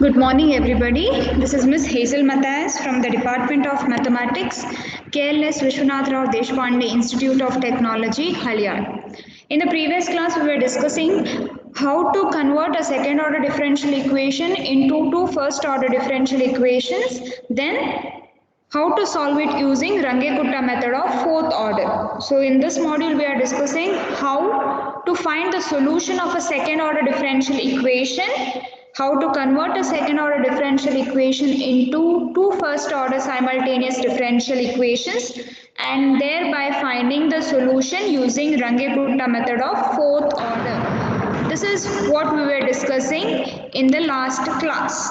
Good morning, everybody. This is Miss Hazel Matthias from the Department of Mathematics, KLS Vishwanath Rao Deshpande Institute of Technology, Halyar. In the previous class, we were discussing how to convert a second order differential equation into two first order differential equations, then how to solve it using Runge-Kutta method of fourth order. So in this module, we are discussing how to find the solution of a second order differential equation, how to convert a second order differential equation into two first order simultaneous differential equations, and thereby finding the solution using Runge-Kutta method of fourth order. This is what we were discussing in the last class.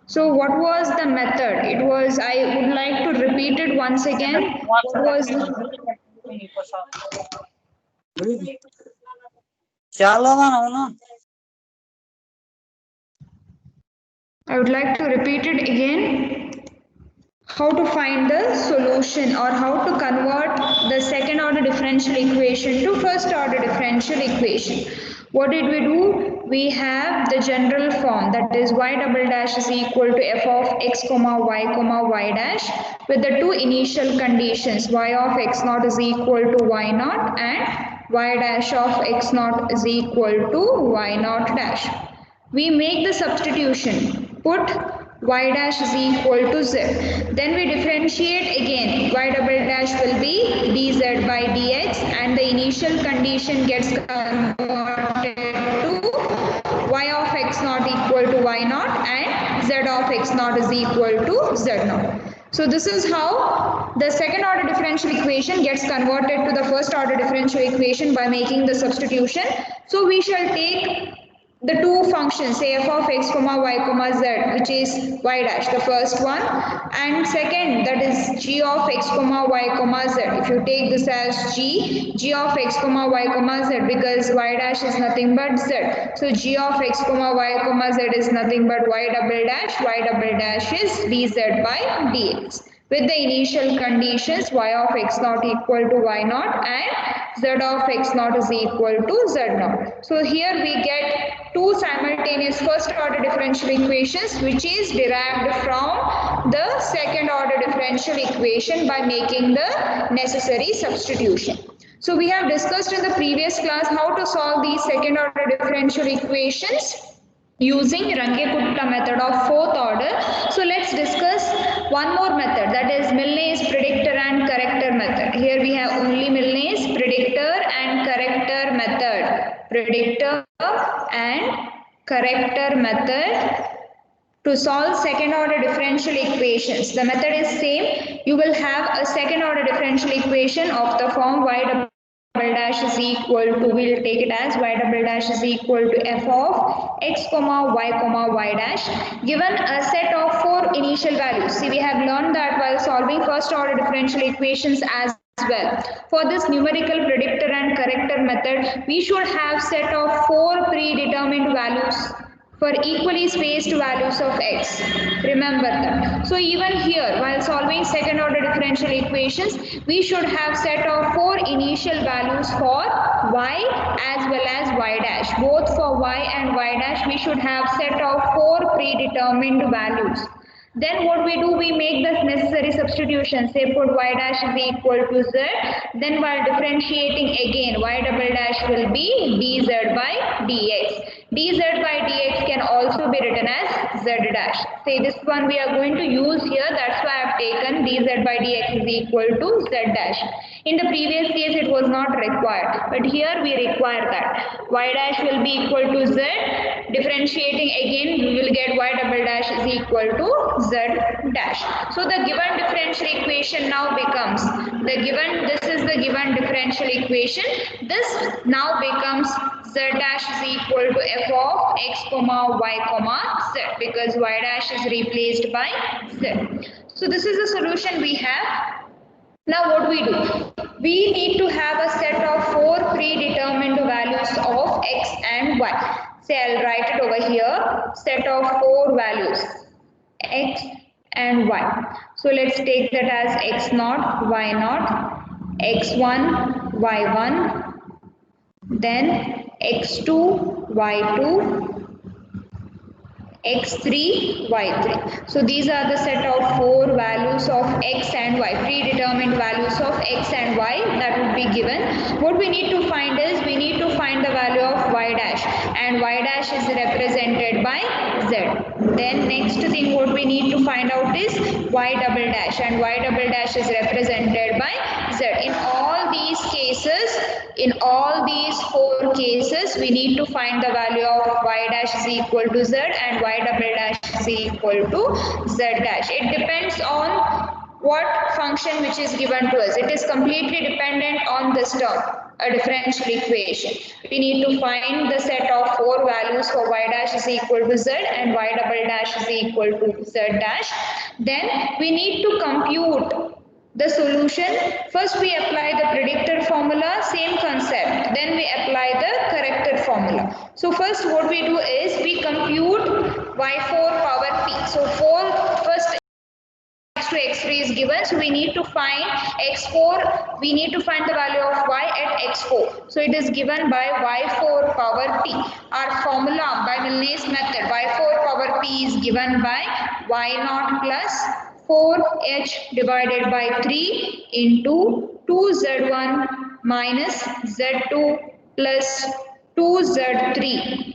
So what was the method? It was, I would like to repeat it once again. What was I would like to repeat it again. How to find the solution or how to convert the second order differential equation to first order differential equation. What did we do? We have the general form, that is y double dash is equal to f of x comma y dash with the two initial conditions, y of x naught is equal to y naught and y dash of x naught is equal to y naught dash. We make the substitution, put y dash is equal to z. Then we differentiate again, y double dash will be dz by dx and the initial condition gets converted to y of x naught equal to y naught and z of x naught is equal to z naught. So this is how the second order differential equation gets converted to the first order differential equation by making the substitution. So we shall take the two functions, say f of x comma y comma z, which is y dash, the first one, and second, that is g of x comma y comma z. If you take this as g of x comma y comma z, because y dash is nothing but z, so g of x comma y comma z is nothing but y double dash is dz by dx with the initial conditions y of x naught equal to y naught and z of x naught is equal to z naught. So here we get two simultaneous first order differential equations which is derived from the second order differential equation by making the necessary substitution. So we have discussed in the previous class how to solve these second order differential equations using Runge-Kutta method of fourth order. So let's discuss one more method, that is Milne's predictor and corrector method. Here we have only Milne's predictor and corrector method. Predictor and corrector method to solve second order differential equations. The method is same. You will have a second order differential equation of the form y double dash is equal to, we will take it as y double dash is equal to f of x comma y dash given a set of four initial values. See, we have learned that while solving first order differential equations as well. For this numerical predictor and corrector method, we should have set of four predetermined values for equally spaced values of x. Remember that. So even here, while solving second order differential equations, we should have set of four initial values for y as well as y dash. Both for y and y dash, we should have set of four predetermined values. Then what we do, we make the necessary substitution, say put y dash is equal to z, then while differentiating again, y double dash will be dz by dx. dz by dx can also be written as z dash. Say this one we are going to use here, that's why I have taken dz by dx is equal to z dash. In the previous case it was not required, but here we require that. Y dash will be equal to z, differentiating again we will get y double dash is equal to z dash. So the given differential equation now becomes, this is the given differential equation, this now becomes z dash is equal to f of x comma y comma z, because y dash is replaced by z. So this is the solution we have. Now what we do? We need to have a set of four predetermined values of x and y. Say I'll write it over here, set of four values x and y. So let's take that as x naught, y naught, x1, y1, then x2, y2, x3, y3. So these are the set of 4 values of x and y, predetermined values of x and y that would be given. What we need to find is, we need to find the value of y dash, and y dash is represented by z. Then next thing what we need to find out is y double dash, and y double dash is represented by z. In all these 4 cases, we need to find the value of y dash is equal to z and y double dash is equal to z dash. It depends on what function which is given to us. It is completely dependent on this term, a differential equation. We need to find the set of 4 values for y dash is equal to z and y double dash is equal to z dash. Then we need to compute the solution. First we apply the predictor formula, same concept. Then we apply the corrector formula. So first what we do is we compute y4 power p. So first x to x3 is given, so we need to find x4, we need to find the value of y at x4. So it is given by y4 power p. Our formula by Milne's method, y4 power p is given by y0 plus 4h divided by 3 into 2z1 minus z2 plus 2z3.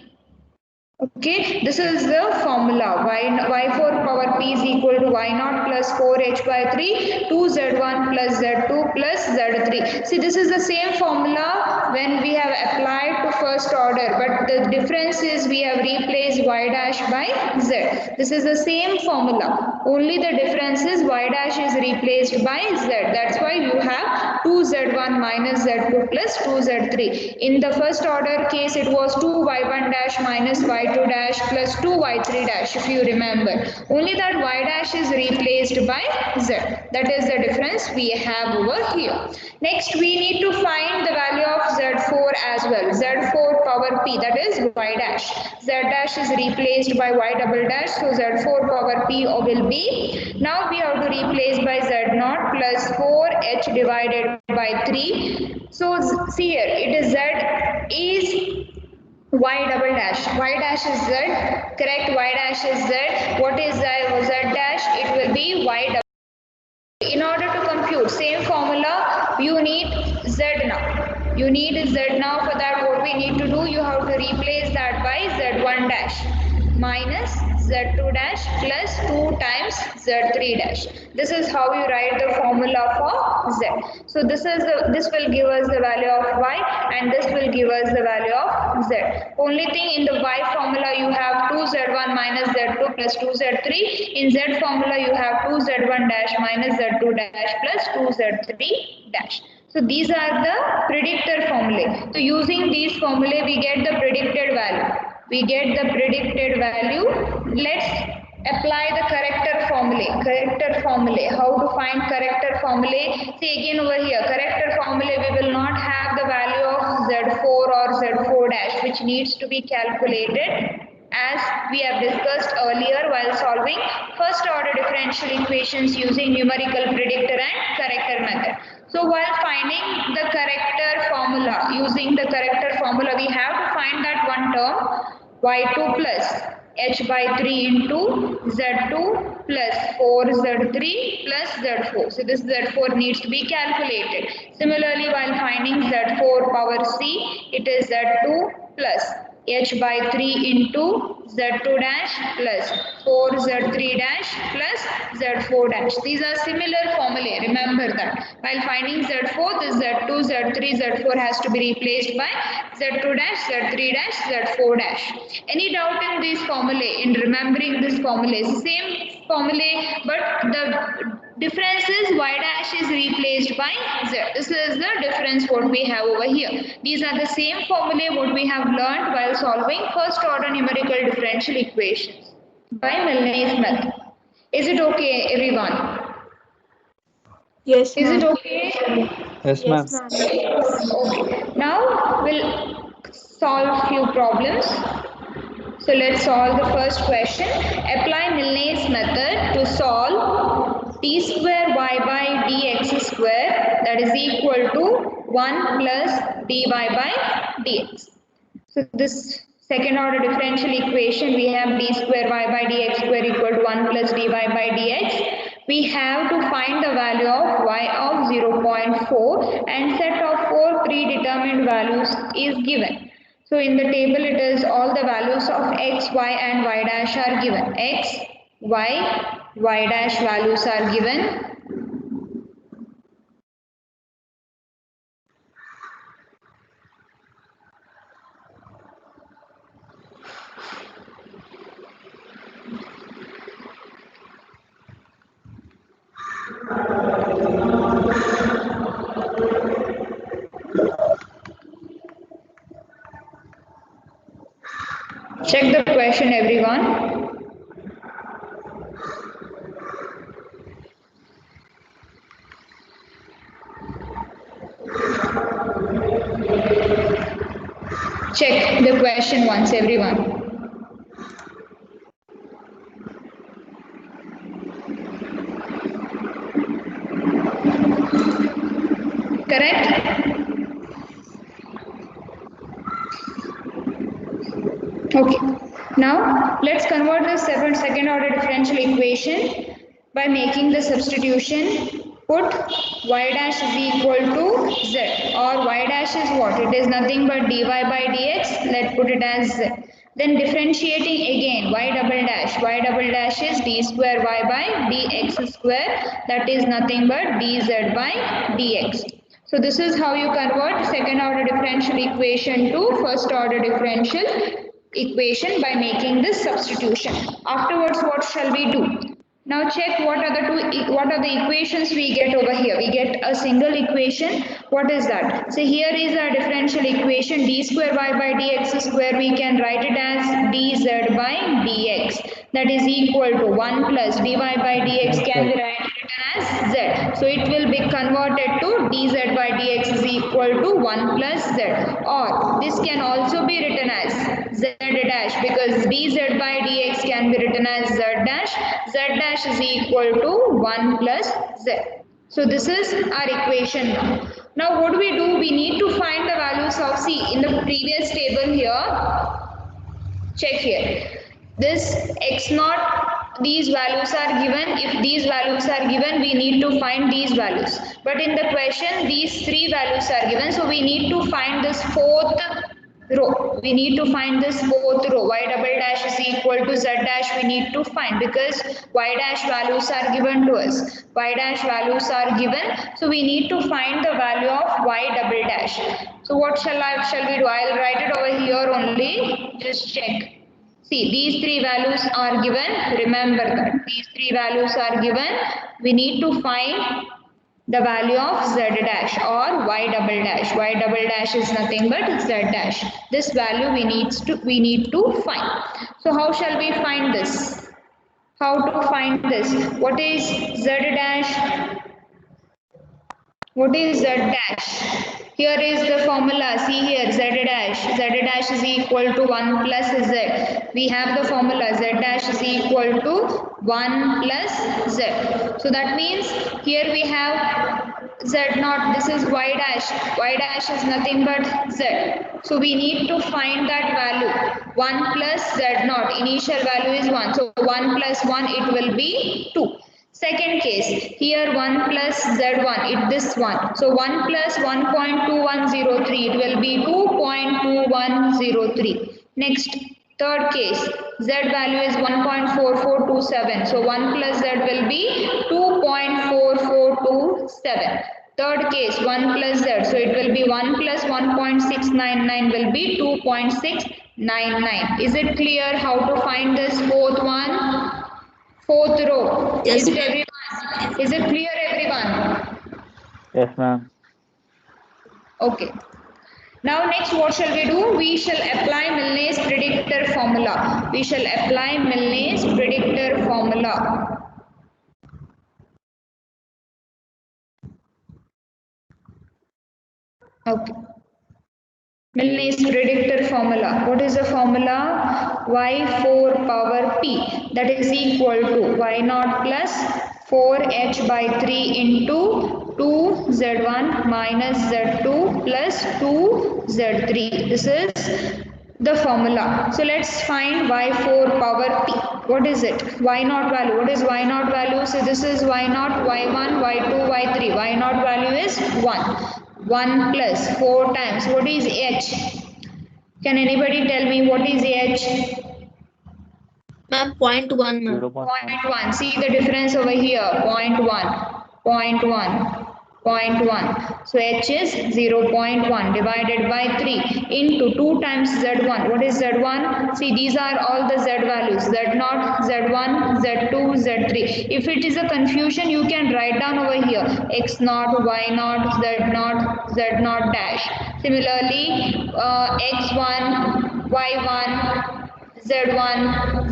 Okay, this is the formula. Y4 power p is equal to y0 plus 4h by 3, 2z1 plus z2 plus z3. See, this is the same formula when we have applied to first order, but the difference is we have replaced y dash by z. This is the same formula, only the difference is y dash is replaced by z. That's why you have 2z1 minus z2 plus 2z3. In the first order case, it was 2y1 dash minus y2 dash plus 2y3 dash, if you remember. Only that y dash is replaced by z. That is the difference we have over here. Next we need to find the value of z4 as well. Z4 power p, that is y dash. Z dash is replaced by y double dash, so z4 power p will be, now we have to replace by z0 plus 4h divided by 3. So see here, it is z is y double dash. Y dash is z, correct? Y dash is z. What is z dash? It will be y double. In order to compute same formula, you need z now. You need z now. For that, what we need to do, you have to replace that by z1 dash minus z2 dash plus 2 times z3 dash. This is how you write the formula for z. So this will give us the value of y, and this will give us the value of z. Only thing, in the y formula you have 2z1 minus z2 plus 2z3. In z formula you have 2z1 dash minus z2 dash plus 2z3 dash. So these are the predictor formulae. So using these formulae we get the predicted value. We get the predicted value. Let's apply the corrector formulae. Corrector formulae. How to find corrector formulae? See again over here. Corrector formulae, we will not have the value of z4 or z4 dash, which needs to be calculated, as we have discussed earlier while solving first order differential equations using numerical predictor and corrector method. So while finding the corrector formula, using the corrector formula, we have to find that one term y2 plus h by 3 into z2 plus 4z3 plus z4. So this z4 needs to be calculated. Similarly, while finding z4 power c, it is z2 plus h by 3 into z2 dash plus 4z3 dash plus z4 dash. These are similar formulae, remember that. While finding z4, this z2, z3, z4 has to be replaced by z2 dash, z3 dash, z4 dash. Any doubt in these formulae, in remembering this formulae? Same formulae, but the difference is y dash is replaced by z. This is the difference what we have over here. These are the same formulae what we have learned while solving first order numerical differential equations by Milne's method. Is it okay, everyone? Yes, Is it ma'am. okay? Yes, ma'am. Yes, ma'am. Okay. Now we'll solve few problems. So let's solve the first question. Apply Milne's method to solve d square y by dx square, that is equal to 1 plus dy by dx. So this second order differential equation, we have d square y by dx square equal to 1 plus dy by dx. We have to find the value of y of 0.4 and set of 4 predetermined values is given. So in the table it is all the values of x, y and y dash are given. X, y dash values are given. Check the question, everyone. Check the question once, everyone. Correct? Okay. Now let's convert the second order differential equation by making the substitution. Put y dash is equal to z, or y dash is what? It is nothing but dy by dx. Let's put it as z. Then differentiating again, y double dash is d square y by dx square, that is nothing but dz by dx. So this is how you convert second order differential equation to first order differential equation by making this substitution. Afterwards, what shall we do? Now check what are the equations we get over here. We get a single equation. What is that? So here is our differential equation, d square y by dx square. We can write it as dz by dx. That is equal to 1 plus dy by dx can be written as z. So it will be converted to dz by dx is equal to 1 plus z. Or this can also be written as z dash, because dz by dx can be written as z dash. Z dash is equal to 1 plus z. So this is our equation now. Now what do? We need to find the values of c in the previous table here. Check here. This x naught, these values are given. If these values are given, we need to find these values. But in the question, these three values are given. So we need to find this fourth row. We need to find this fourth row. Y double dash is equal to z dash we need to find, because y dash values are given to us. Y dash values are given. So we need to find the value of y double dash. So what shall we do? I'll write it over here only. Just check. See, these three values are given. Remember that these three values are given. We need to find the value of z dash or y double dash. Y double dash is nothing but z dash. This value we need to find. So how shall we find this? How to find this? What is z dash? What is z dash? Here is the formula. See here, z dash. Z dash is equal to 1 plus z. We have the formula, z dash is equal to 1 plus z. So that means here we have z naught. This is y dash. Y dash is nothing but z. So we need to find that value. 1 plus z naught. Initial value is 1. So 1 plus 1, it will be 2. Second case, here 1 plus z1, this one. So 1 plus 1.2103, it will be 2.2103. Next, third case, z value is 1.4427. So 1 plus z will be 2.4427. Third case, 1 plus z. So it will be 1 plus 1.699 will be 2.699. Is it clear how to find this fourth one? Fourth row. Yes. Is it everyone? Is it clear, everyone? Yes, ma'am. Okay. Now next what shall we do? We shall apply Milne's predictor formula. We shall apply Milne's predictor formula. Okay. Milne's predictor formula. What is the formula? Y4 power p, that is equal to y0 plus 4h by 3 into 2z1 minus z2 plus 2z3. This is the formula. So let's find y4 power p. What is it? Y naught value. What is y naught value? So this is y naught, y1, y2, y3. Y naught value is 1. 1 plus 4 times. What is h? Can anybody tell me what is h? Ma'am, 0.1, ma'am. 0.1. 0.1. See the difference over here. 0.1, 0.1, 0.1. So h is 0.1 divided by 3 into 2 times z1. What is z1? See, these are all the z values. z0, z1, z2, z3. If it is a confusion, you can write down over here x0, y0, z0, z0 dash. Similarly, x1, y1, Z1,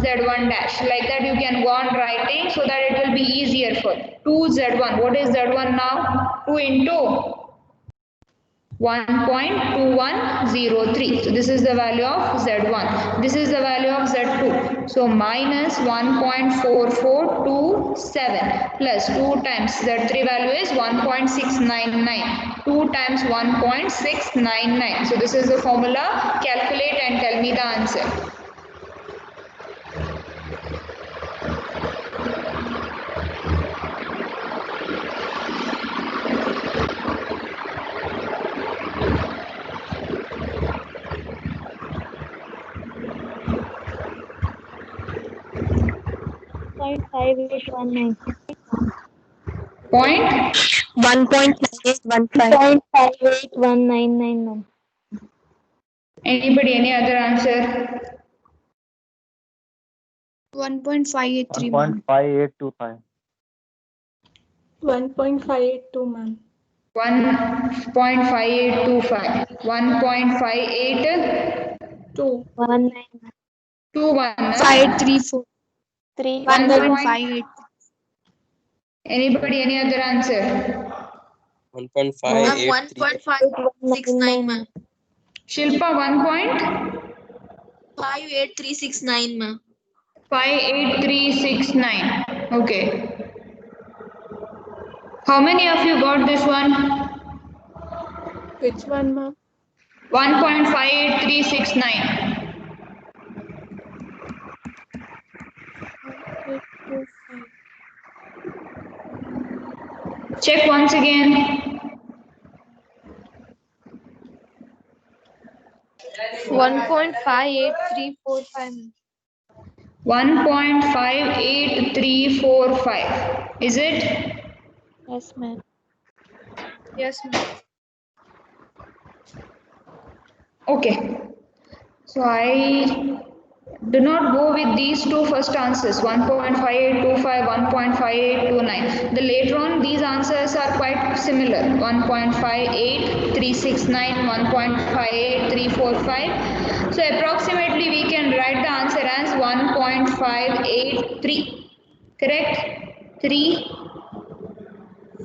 Z1 dash. Like that you can go on writing so that it will be easier for 2Z1. What is Z1 now? 2 into 1.2103. So this is the value of Z1. This is the value of Z2. So minus 1.4427 plus 2 times Z3 value is 1.699. 2 times 1.699. So this is the formula. Calculate and tell me the answer. Point 5819. Point 1.5819. anybody, any other answer? 1.583, ma'am. 1.5825. 1.582, ma'am. 1.5825. 1.5821. 2. 534. 1. 1.58. Anybody, any other answer? 1.583. 1.569, ma'am. Shilpa, 58369, ma'am. 1.58369. Okay. How many of you got this one? Which one, ma'am? 1.58369. Check once again. 1.58345. 1.58345. Is it? Yes, ma'am. Yes, ma'am. Okay. So I do not go with these two first answers 1.5825, 1.5829. The later on these answers are quite similar 1.58369, 1.58345. So approximately we can write the answer as 1.583. Correct? 3,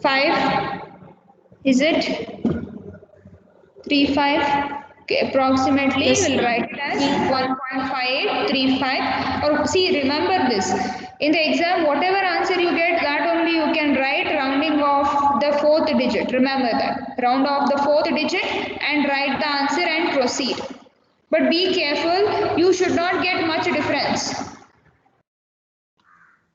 5. Is it? 3, 5. Okay, approximately Yes, we'll ma'am. write it as 1.5835. Or see, remember this. In the exam, whatever answer you get, that only you can write rounding off the fourth digit. Remember that. Round off the fourth digit and write the answer and proceed. But be careful, you should not get much difference.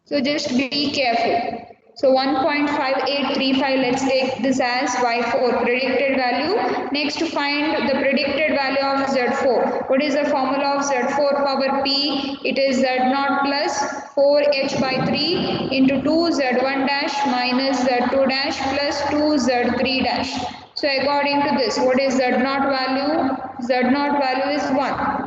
So just be careful. So 1.5835, let's take this as y4 predicted value. Next to find the predicted value of z4. What is the formula of z4 power p? It is z0 plus 4h by 3 into 2 z1 dash minus z2 dash plus 2 z3 dash. So according to this, what is z0 value? Z0 value is 1.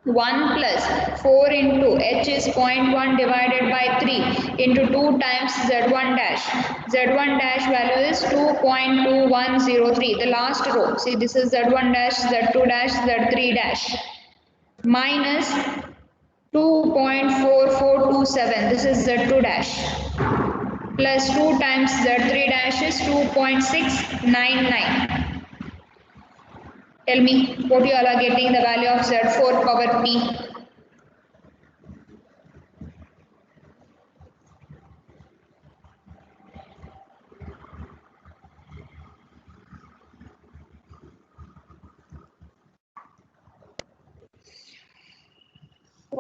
1 plus 4 into h is 0.1 divided by 3 into 2 times z1 dash. Z1 dash value is 2.2103. The last row. See, this is z1 dash, z2 dash, z3 dash. Minus 2.4427. This is z2 dash. Plus 2 times z3 dash is 2.699. Tell me what you all are getting the value of z4 power p.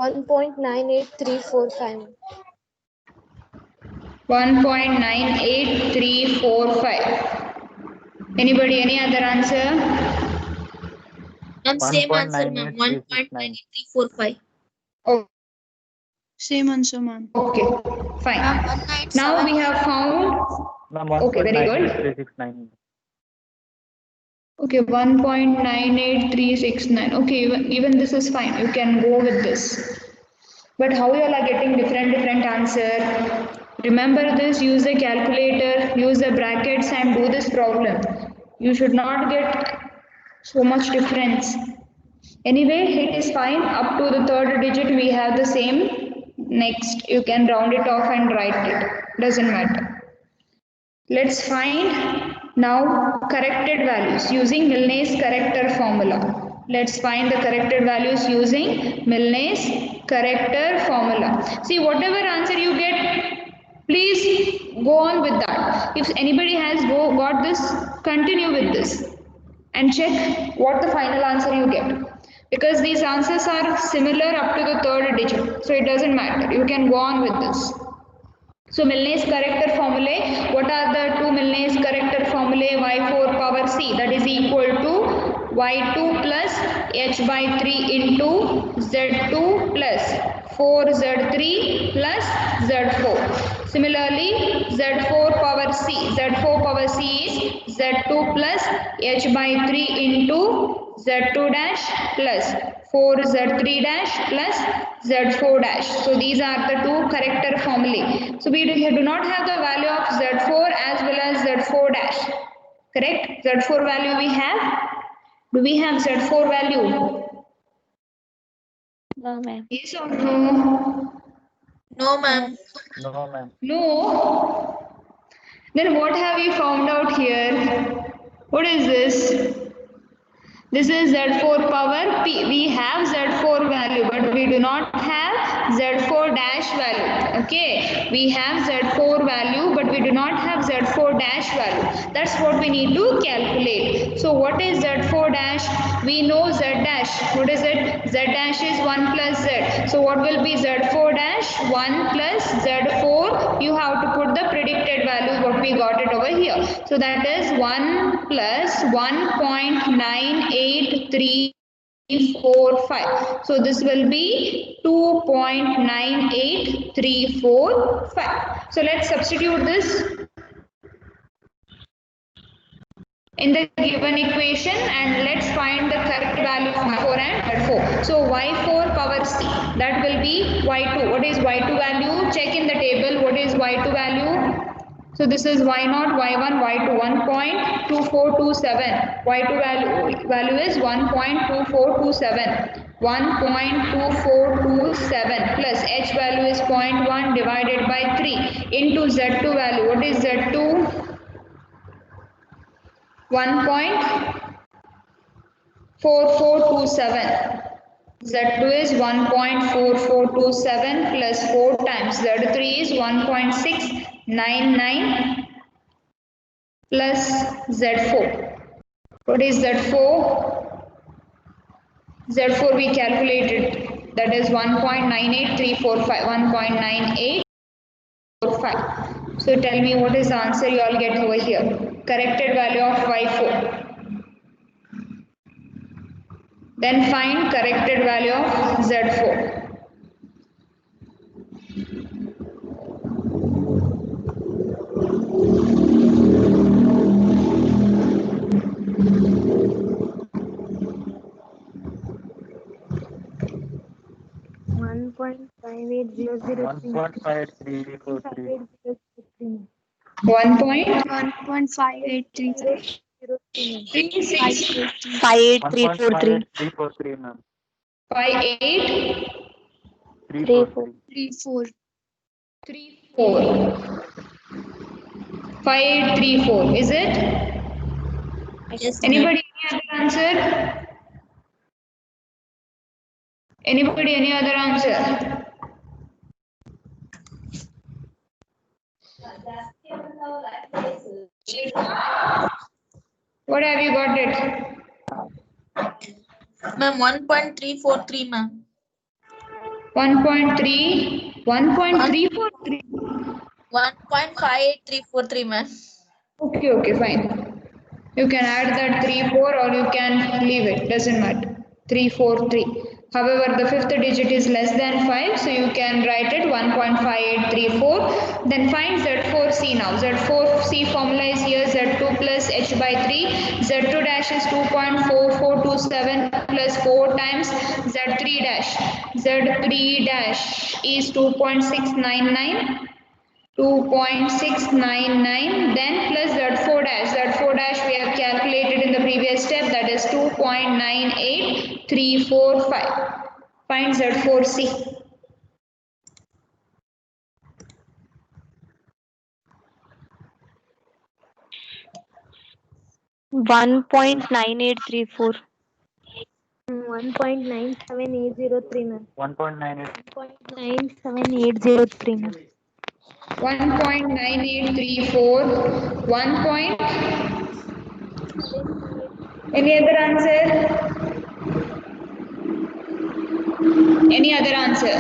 1.98345. 1.98345. Anybody, any other answer? Ma'am, same answer, ma'am. 1.98369. 1.98345. Oh, Same answer, ma'am. okay, fine. Ma'am, Now we 197. have found. Ma'am, Okay, very good. 1.98369. Okay, 1.98369. Okay, even this is fine. You can go with this. But how you all are getting different answer? Remember this, use the calculator, use the brackets and do this problem. You should not get so much difference. Anyway, it is fine. Up to the third digit we have the same. Next, you can round it off and write it. Doesn't matter. Let's find now corrected values using Milne's corrector formula. Let's find the corrected values using Milne's corrector formula. See, whatever answer you get, please go on with that. If anybody has got this, continue with this and check what the final answer you get. Because these answers are similar up to the third digit. So it doesn't matter. You can go on with this. So Milne's corrector formulae, what are the two Milne's corrector formulae? Y4 power c, that is equal to y2 plus h by 3 into z2 plus 4z3 plus z4. Similarly, z4 power c is z2 plus h by 3 into z2 dash plus 4z3 dash plus z4 dash. So these are the two corrector formulae. So we do not have the value of z4 as well as z4 dash. Correct? Z4 value we have. Do we have z4 value? No, ma'am. Yes or no? No, ma'am. No, ma'am. No. Then what have we found out here? What is this? This is z4 power p. We have z4 value, but we do not have z4 dash value. Okay, we have z4 value, but we do not have z4 dash value. That's what we need to calculate. So what is z4 dash? We know z dash. What is it? Z dash is 1 plus z. So what will be z4 dash? 1 plus z4. You have to put the predicted value what we got it over here. So that is 1 plus 1.98345. So this will be 2.98345. So let's substitute this in the given equation and let's find the correct value of y4 and z4. So y4 power c, that will be y2. What is y2 value? Check in the table what is y2 value. So this is y0, y1, y2, 1.2427. Y2 value is 1.2427. 1.2427 plus h value is 0.1 divided by 3 into z2 value. What is z2? 1.4427. Z2 is 1.4427 plus 4 times Z3 is 1.699 plus Z4. What is Z4? Z4 we calculated, that is 1.98345. 1.9845. So tell me what is the answer you all get over here. Corrected value of y4. Then find corrected value of z4. One point five eight zero zero three. 1.58343. 1.5833. 1.5836. 1.5843, ma'am. 5834. 343. 5834. Is it? Yes, ma'am. Anybody any other answer? Anybody any other answer? What have you got it? Ma'am, 1.343, ma'am. 1.3, 1.343. 1.58343, ma'am. Okay, fine. You can add that 3, 4 or you can leave it, doesn't matter. 3, 4, 3. However, the fifth digit is less than 5, so you can write it 1.5834. Then find Z4C now. Z4C formula is here, Z2 plus H by 3. Z2 dash is 2.4427 plus 4 times Z3 dash. Z3 dash is 2.699. 2.699, then plus Z4 dash. Z4 dash we have calculated in the previous step, that is 2.98345. Find Z4C. One point 1.97803, ma'am. 1.98. 1.97803, ma'am. 1.9834. 1 point. Any other answer? Any other answer?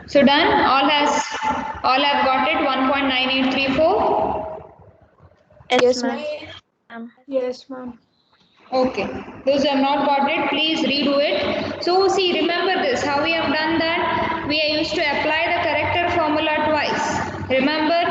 So done? All have got it? 1.9834? Yes, ma'am. Yes, ma'am. Okay. Those who have not got it, please redo it. So see, remember this, how we have done that? We are used to apply the corrector formula twice. Remember?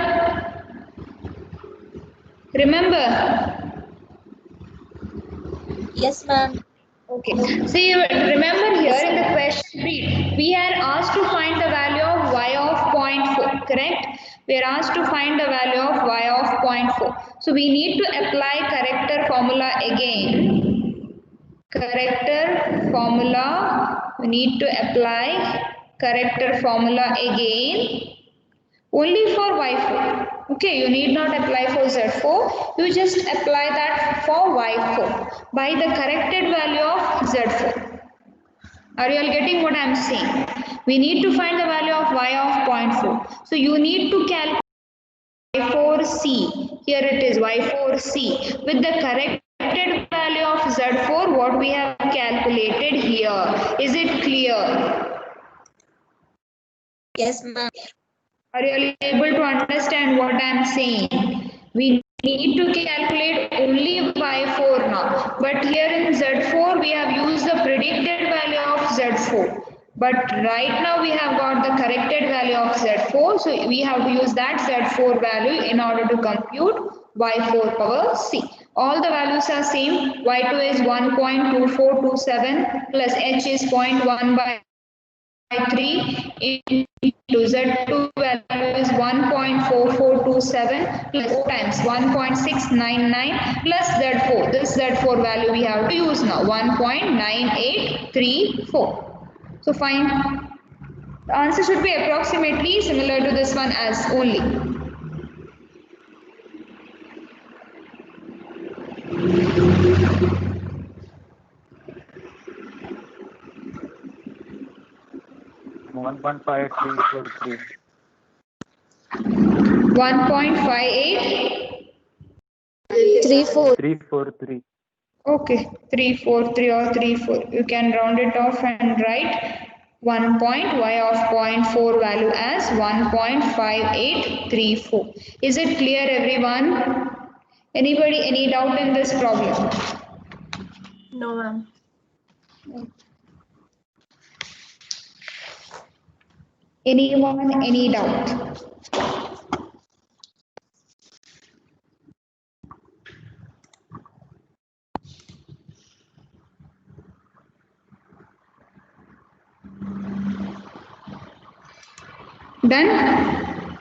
Yes, ma'am. Okay. See, remember here in the question read, we are asked to find the value of y of 0.4, correct? We are asked to find the value of y of 0.4. So we need to apply corrector formula again. Corrector formula, we need to apply corrector formula again only for y4. Okay, you need not apply for z4, you just apply that for y4 by the corrected value of z4. Are you all getting what I am saying? We need to find the value of y of 0.4. So you need to calculate y4c. Here it is y4c with the corrected value of z4 what we have calculated here. Is it clear? Yes, ma'am. Are you able to understand what I am saying? We need to calculate only y4 now. But here in z4 we have used the predicted value of z4. But right now we have got the corrected value of z4. So we have to use that z4 value in order to compute y4 power c. All the values are same. y2 is 1.2427 plus h is 0.1 by 3 into Z2 value is 1.4427 plus 4 times 1.699 plus Z4. This Z4 value we have to use now 1.9834. So fine. The answer should be approximately similar to this one as only. One point five three four three. 1.58. 343. Okay, 343 or 34. You can round it off and write 1 point y of 0.4 value as 1.5834. Is it clear, everyone? Anybody, any doubt in this problem? No, ma'am. Anyone, any doubt? Done?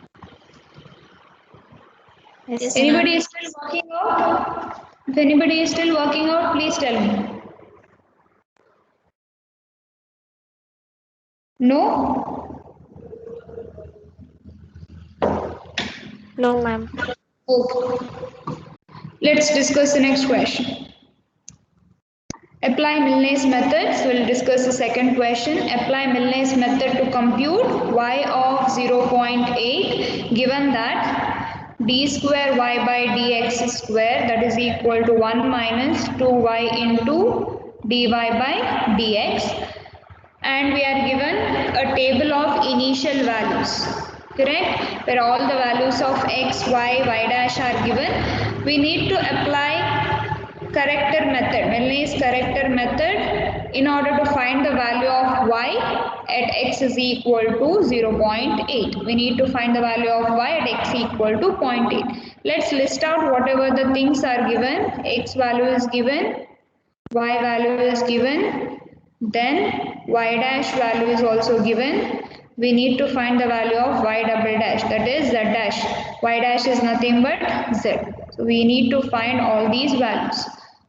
Yes, Anybody ma'am. is still working out? If anybody is still working out, please tell me. No? No, ma'am. Okay. Let's discuss the next question. Apply Milne's methods. We'll discuss the second question. Apply Milne's method to compute y of 0.8 given that d square y by dx square, that is equal to 1 minus 2y into dy by dx, and we are given a table of initial values, correct, where all the values of x, y dash are given. We need to apply corrector method, Milne's corrector method, in order to find the value of y at x is equal to 0.8. We need to find the value of y at x equal to 0.8. Let's list out whatever the things are given. X value is given, y value is given, then y dash value is also given. We need to find the value of y double dash, that is z dash. Y dash is nothing but z. So we need to find all these values.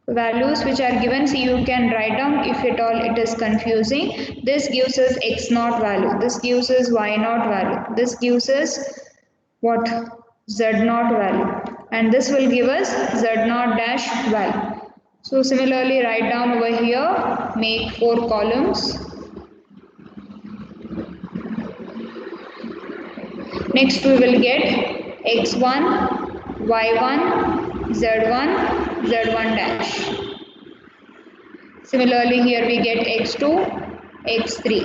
Values which are given, so you can write down if at all it is confusing. This gives us x naught value, this gives us y naught value, this gives us what, z naught value, and this will give us z naught dash value. So similarly write down over here, make 4 columns. Next we will get x1, y1, z1, z1 dash. Similarly here we get x2, x3,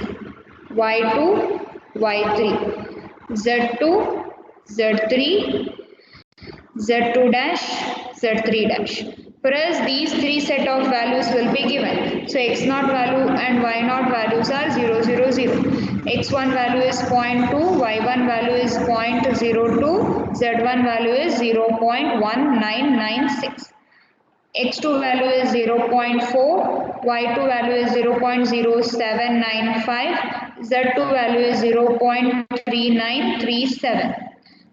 y2, y3, z2, z3, z2 dash, z3 dash. For us, these 3 set of values will be given. So x naught value and y naught values are 0, 0, 0. x1 value is 0.2, y1 value is 0.02, z1 value is 0.1996. x2 value is 0.4, y2 value is 0.0795, z2 value is 0.3937.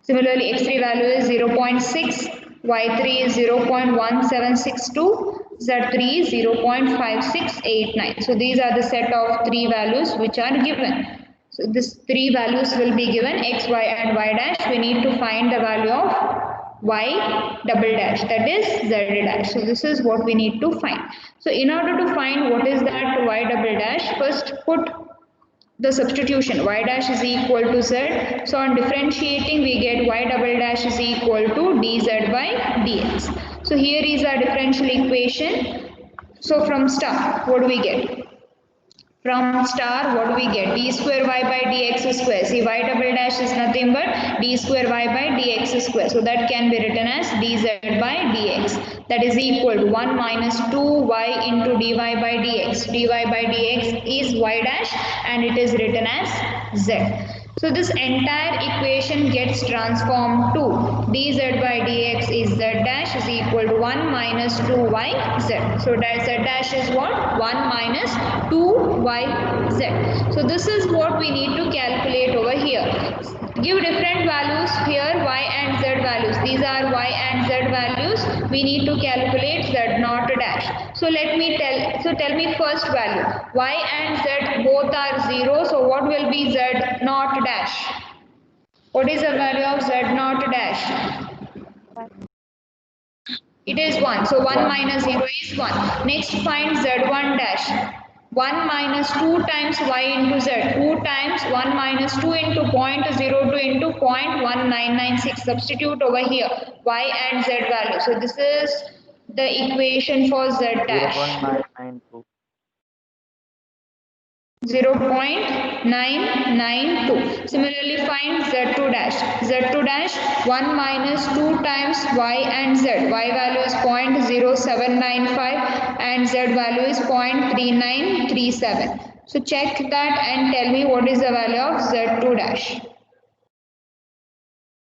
Similarly, x3 value is 0.6, y3 is 0.1762, z3 is 0.5689. So these are the set of 3 values which are given. So these 3 values will be given, x, y and y dash. We need to find the value of y double dash, that is z dash. So this is what we need to find. So in order to find what is that y double dash, first put the substitution, y dash is equal to z. So on differentiating we get y double dash is equal to dz by dx. So here is our differential equation. So from star, what do we get? From star, what do we get? D square y by dx square. See, y double dash is nothing but d square y by dx square. So that can be written as dz by dx. That is equal to 1 minus 2y into dy by dx. dy by dx is y dash and it is written as z. So this entire equation gets transformed to dz by dx is z dash is equal to 1 minus 2yz. So that z dash is what? 1 minus 2yz. So this is what we need to calculate over here. Give different values here, y and z values. These are y and z values. We need to calculate z naught dash. So tell me first value. Y and z both are 0. So what will be z naught dash? What is the value of z naught dash? It is 1. So 1 minus 0 is 1. Next find z1 dash. 1 minus 2 times y into z. 2 times 1 minus 2 into 0.02 into 0.1996. Substitute over here y and z value. So this is the equation for z dash. 0.992. 0.992. Similarly, find z2 dash. z2 dash 1 minus 2 times y and z. Y value is 0.0795 and z value is 0.3937. So check that and tell me what is the value of z2 dash.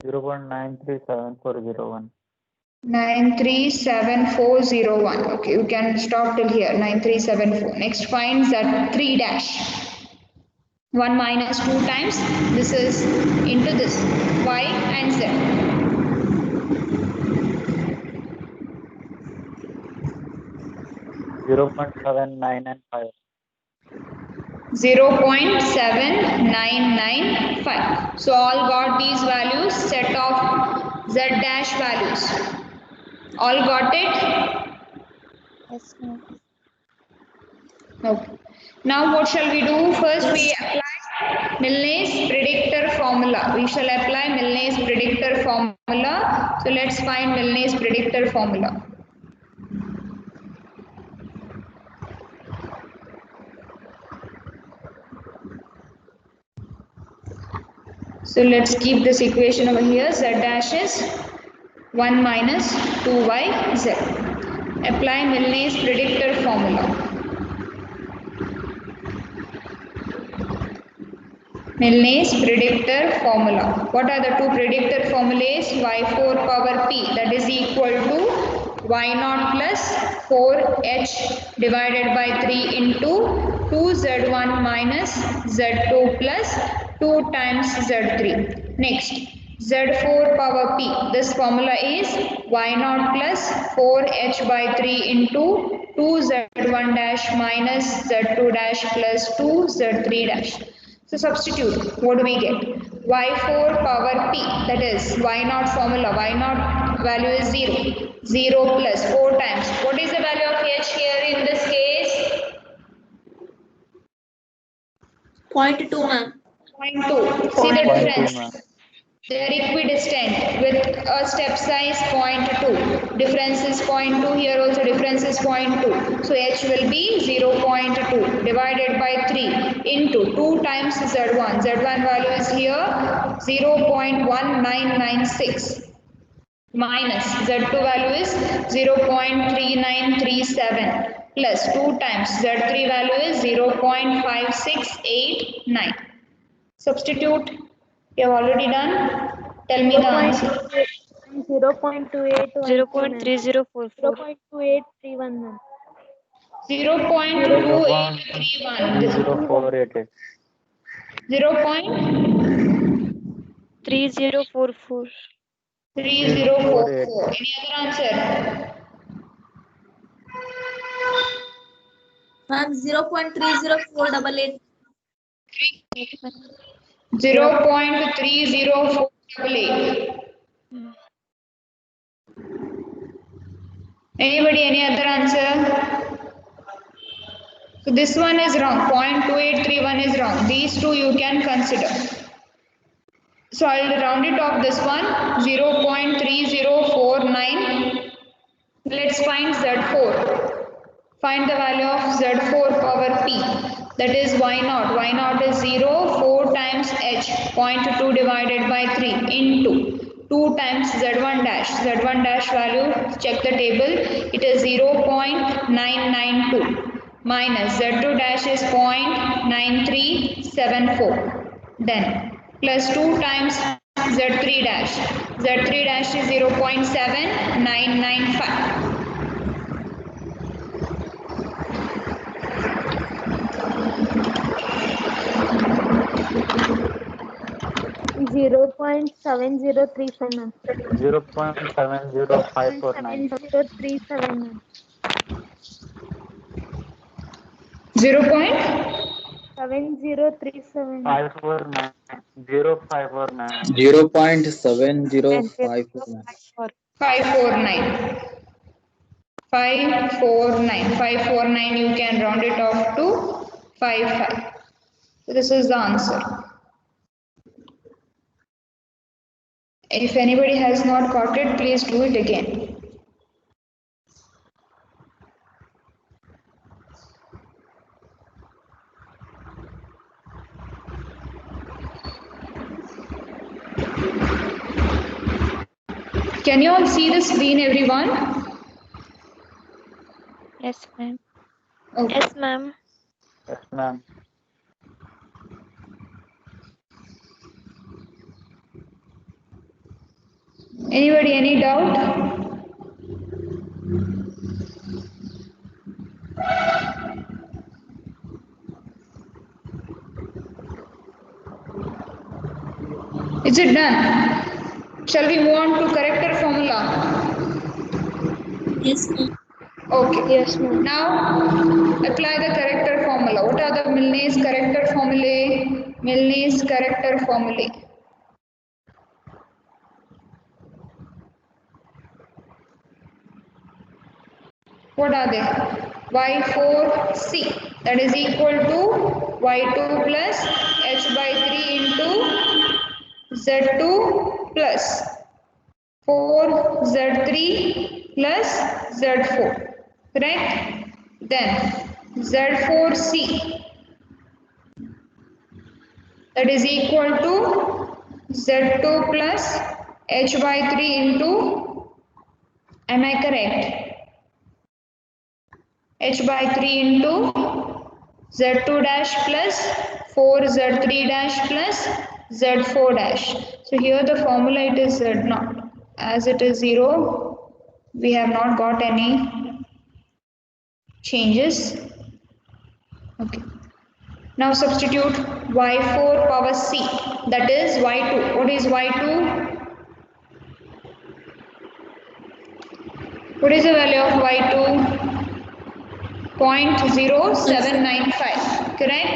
0.937401. 937401. Okay, you can stop till here. 9374. Next find z3 dash. 1 minus 2 times this is into this y and z. 0.7995. 0.7995. So all got these values, set of z dash values. All got it? Yes, ma'am. Okay. Now what shall we do? First we apply Milne's predictor formula. We shall apply Milne's predictor formula. So let's find Milne's predictor formula. So let's keep this equation over here. Z dash is 1 minus 2yz. Apply Milne's predictor formula. Milne's predictor formula. What are the two predictor formulas? Y4 power p, that is equal to y0 plus 4h divided by 3 into 2z1 minus z2 plus 2 times z3. Next, z4 power p. This formula is y0 plus 4h by 3 into 2z1 dash minus z2 dash plus 2z3 dash. So substitute, what do we get? Y4 power p, that is y0 formula, y0 value is 0. 0 plus 4 times. What is the value of h here in this case? 0.2, ma'am. 0.2. See the 0.2, difference. ma'am. They are equidistant with a step size 0.2. Difference is 0.2. Here also difference is 0.2. So h will be 0.2 divided by 3 into 2 times z1. Z1 value is here 0.1996 minus z2 value is 0.3937 plus 2 times z3 value is 0.5689. Substitute. You have already done. Tell me the answer. 0.28 0.3044. 0.2831 ma'am. 0.2831. 0.3048. 3044. 0.3044. Any other answer? Ma'am, 0.304888. 0.30488. Anybody, any other answer? So this one is wrong. 0.2831 is wrong. These two you can consider. So I'll round it off this one. 0.3049. Let's find Z4. Find the value of Z4 power P. That is Y0. Y0 is 0. 4 times H. 0.2 divided by 3 into 2 times Z1 dash. Z1 dash value, check the table. It is 0.992 minus Z2 dash is 0.9374. Then plus 2 times Z3 dash. Z3 dash is 0.7995. 0.7037 ma'am. 0.70549. 7037 ma'am. 7037. 549. 0549. 0.7054. 549. 549. 549 you can round it off to 55. So this is the answer. If anybody has not got it, please do it again. Can you all see the screen, everyone? Yes, ma'am. Okay. Yes, ma'am. Yes, ma'am. Anybody, any doubt? Is it done? Shall we move on to character formula? Yes, ma'am. Okay. Yes ma'am. Now apply the character formula. What are the Milne's character formulae? Milne's character formulae. What are they? Y4C, that is equal to Y2 plus h by 3 into z2 plus 4z3 plus z4. Correct? Then z4c, that is equal to z2 plus h by 3 into, am I correct? H by 3 into z2 dash plus 4z3 dash plus z4 dash. So here the formula, it is z0. As it is 0, we have not got any changes. Okay. Now substitute y4 power c, that is y2. What is y2? What is the value of y2? 0.0795. Correct?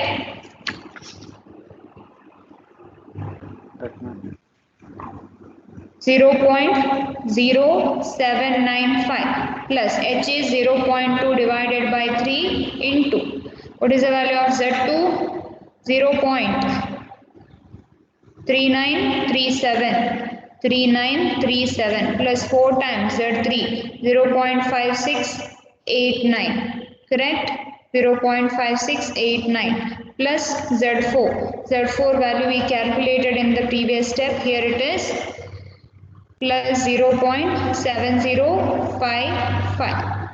Yes, ma'am. 0.0795 plus h is 0.2 divided by 3 into, what is the value of z2? 0.3937 plus 4 times z3, 0.5689. Correct? 0.5689 plus z4 value we calculated in the previous step. Here it is plus 0.7055.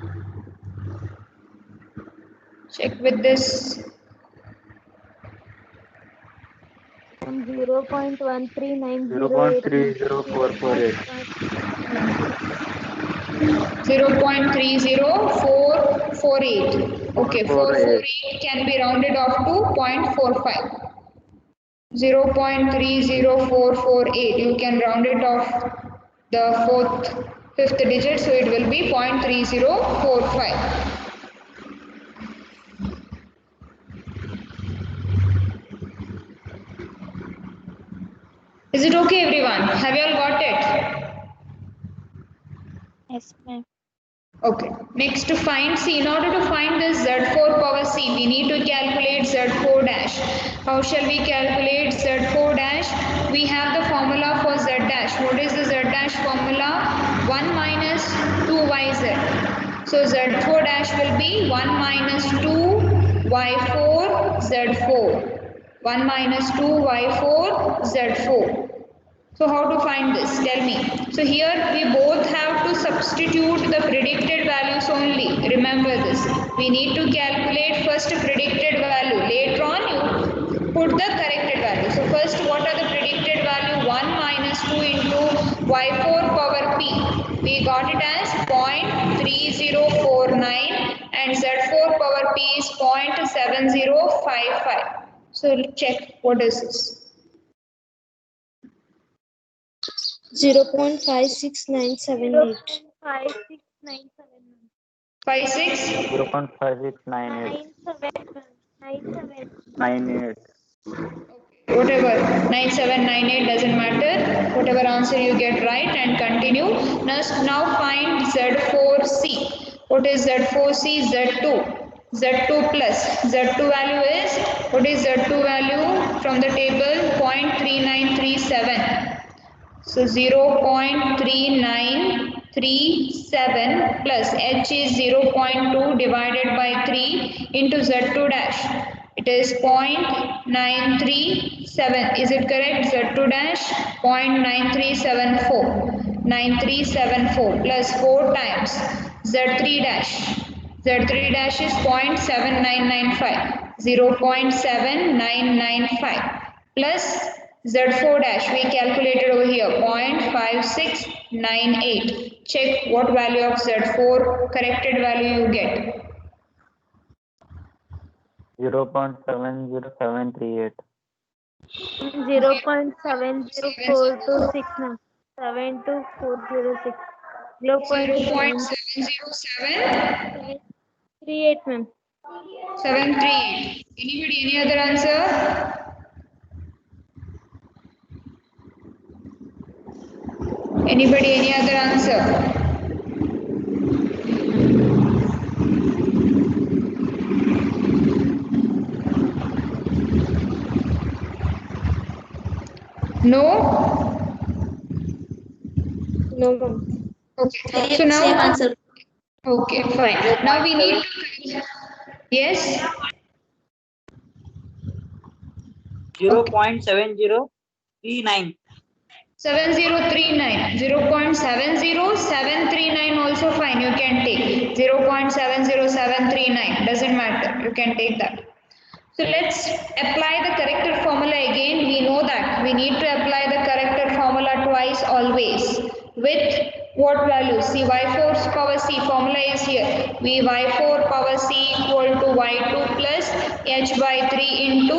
Check with this. 0.13908. 0.30448. 0.30448. Okay, 448. 448 can be rounded off to 0.45. 0.30448. You can round it off the fifth digit, so it will be 0.3045. Is it okay, everyone? Have you all got it? Yes, ma'am. Okay. Next to find C. In order to find this Z4 power C, we need to calculate Z4 dash. How shall we calculate Z4 dash? We have the formula for Z dash. What is the Z dash formula? 1 minus 2yz. So Z4 dash will be 1 minus 2y4 Z4. 1 minus 2y4 Z4. So how to find this? Tell me. So here we both have to substitute the predicted values only. Remember this. We need to calculate first predicted value. Later on you put the corrected value. So first, what are the predicted value? 1 minus 2 into y4 power p. We got it as 0.3049 and z4 power p is 0.7055. So check what is this. 0.56978. 56 0.5698. 98. whatever, 9798 doesn't matter, whatever answer you get right, and continue. Now find Z4C. What is Z4C? Z2 plus Z2 value is, what is Z2 value from the table? 0.3937. So 0.3937 plus h is 0.2 divided by 3 into z2 dash. It is 0.937. Is it correct? Z2 dash 0.9374. 9374 plus 4 times z3 dash. Z3 dash is 0.7995. 0.7995 plus Z4 dash we calculated over here 0.5698. Check what value of Z4 corrected value you get. 0.70738. 0.70426. 72406. 0.70738. 0.38, ma'am. Anybody, any other answer? Anybody, any other answer? No? No, ma'am. Okay. So now, Same answer. okay, fine. Now we need to, yes, 0.7039. 7039, 0.70739 also fine, you can take 0.70739, doesn't matter, you can take that. So let's apply the corrector formula again. We know that we need to apply the corrector formula twice always. With what value? See, y4 power c formula is here. We y4 power c equal to y2 plus h by 3 into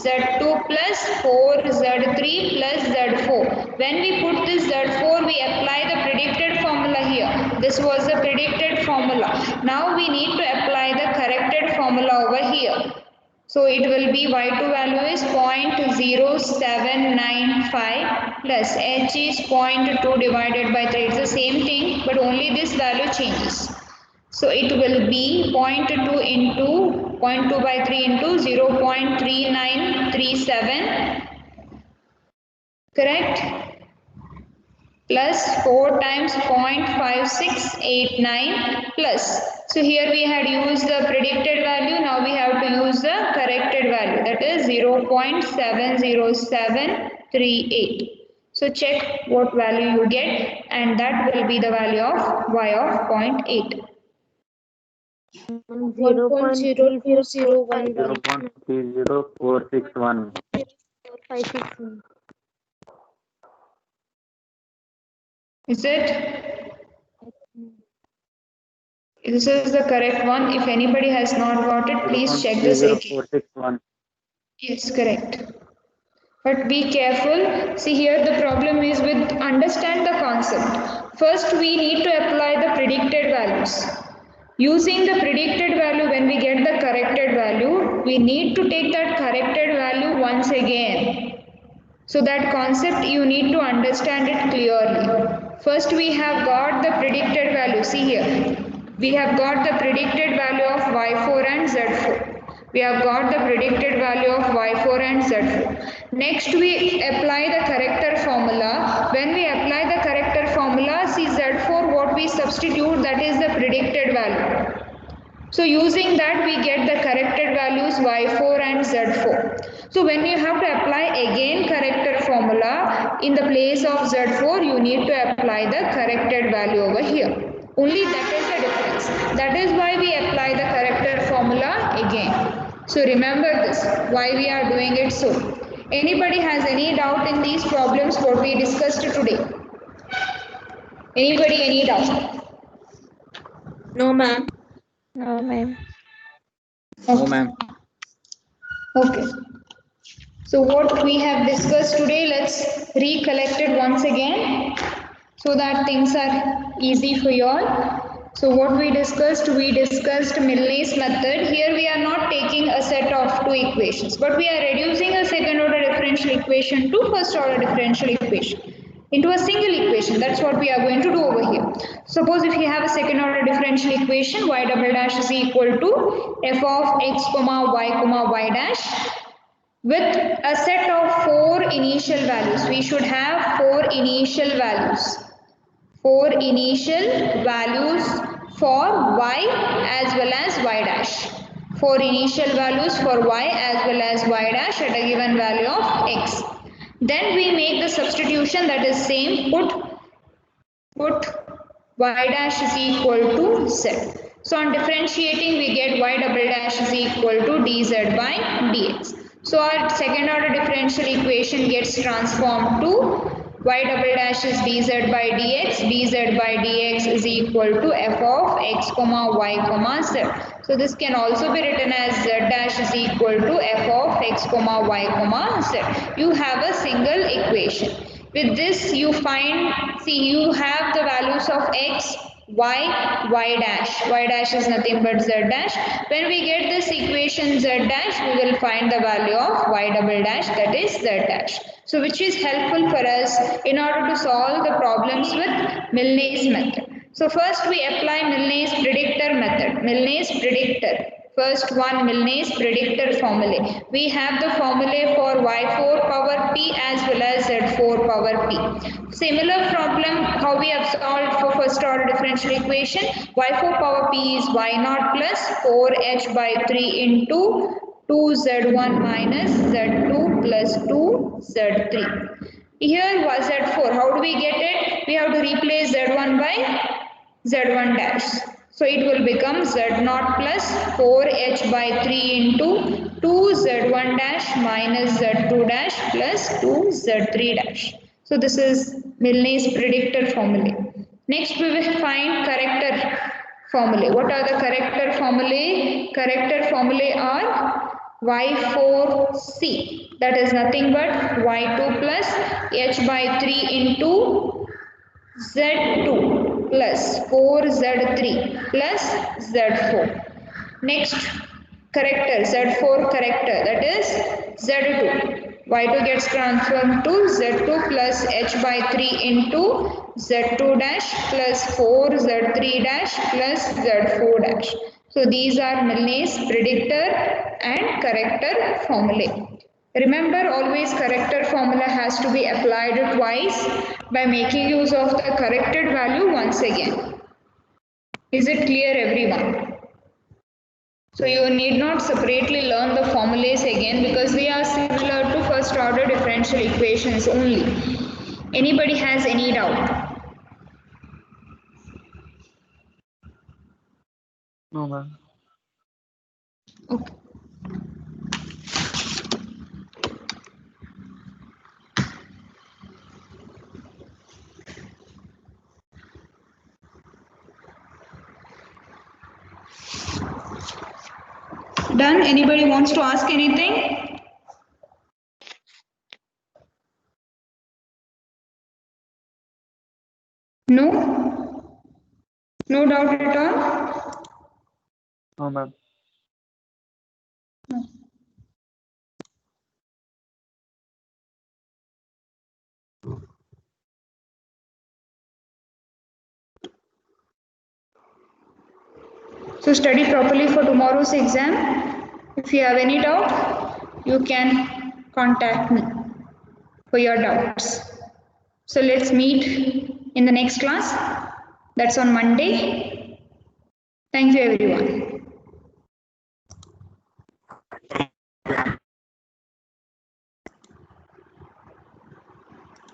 z2 plus 4z3 plus z4. When we put this z4, we apply the predicted formula here. This was the predicted formula. Now we need to apply the corrected formula over here. So it will be y2 value is 0.0795 plus h is 0.2 divided by 3. It's the same thing, but only this value changes. So it will be 0.2 into 0.2 by 3 into 0.3937, correct? Plus 4 times 0.5689 plus. So here we had used the predicted value, now we have to use the corrected value, that is 0.70738. So check what value you get, and that will be the value of y of 0.8. 0.02011. 0.30461. 561. Is it? This is the correct one. If anybody has not got it, please check this again. 0.30461. Yes, correct. But be careful. See, here the problem is with understand the concept. First, we need to apply the predicted values. Using the predicted value, when we get the corrected value, we need to take that corrected value once again. So that concept you need to understand it clearly. First, we have got the predicted value. See here, we have got the predicted value of y4 and z4. We have got the predicted value of y4 and z4. Next, we apply the corrector formula. When we apply the corrector formula, see z4 what we substitute, that is the predicted value. So using that we get the corrected values y4 and z4. So when you have to apply again corrector formula, in the place of z4 you need to apply the corrected value over here. Only that is the difference. That is why we apply the corrector formula again. So remember this, why we are doing it so. Anybody has any doubt in these problems what we discussed today? Anybody any doubt? No, ma'am. No, ma'am. No, ma'am. Okay. So what we have discussed today, let's recollect it once again so that things are easy for you all. So what we discussed Milne's method. Here we are not taking a set of two equations, but we are reducing a second order differential equation to first order differential equation into a single equation. That's what we are going to do over here. Suppose if you have a second order differential equation, y double dash is equal to f of x comma y dash with a set of 4 initial values. We should have 4 initial values. 4 initial values for y as well as y dash. 4 initial values for y as well as y dash at a given value of x. Then we make the substitution, that is same, put y dash is equal to z. So on differentiating we get y double dash is equal to dz by dx. So our second order differential equation gets transformed to y double dash is dz by dx. dz by dx is equal to f of x comma y comma z. So this can also be written as z dash is equal to f of x comma y comma z. You have a single equation. With this you find, see, you have the values of x, y, y dash. Y dash is nothing but z dash. When we get this equation z dash, we will find the value of y double dash, that is z dash. So which is helpful for us in order to solve the problems with Milne's method. So first we apply Milne's predictor method. Milne's predictor. First one, Milne's predictor formulae. We have the formulae for y4 power p as well as z4 power p. Similar problem how we have solved for first order differential equation. Y4 power p is y0 plus 4h by 3 into 2z1 minus z2 plus 2z3. Here was z4. How do we get it? We have to replace z1 by z1 dash. So it will become z0 plus 4h by 3 into 2z1 dash minus z2 dash plus 2z3 dash. So this is Milne's predictor formulae. Next we will find corrector formulae. What are the corrector formulae? Corrector formulae are y4c, that is nothing but y2 plus h by 3 into z2 plus 4z3 plus z4. Next corrector, z4 corrector, that is z2. y2 gets transformed to z2 plus h by 3 into z2 dash plus 4z3 dash plus z4 dash. So these are Milne's predictor and corrector formulae. Remember, always corrector formula has to be applied twice by making use of the corrected value once again. Is it clear, everyone? So you need not separately learn the formulas again because they are similar to first order differential equations only. Anybody has any doubt? No, ma'am. Okay. Done? Anybody wants to ask anything? No? No doubt at all? No, ma'am. So study properly for tomorrow's exam. If you have any doubt, you can contact me for your doubts. So let's meet in the next class. That's on Monday. Thank you, everyone.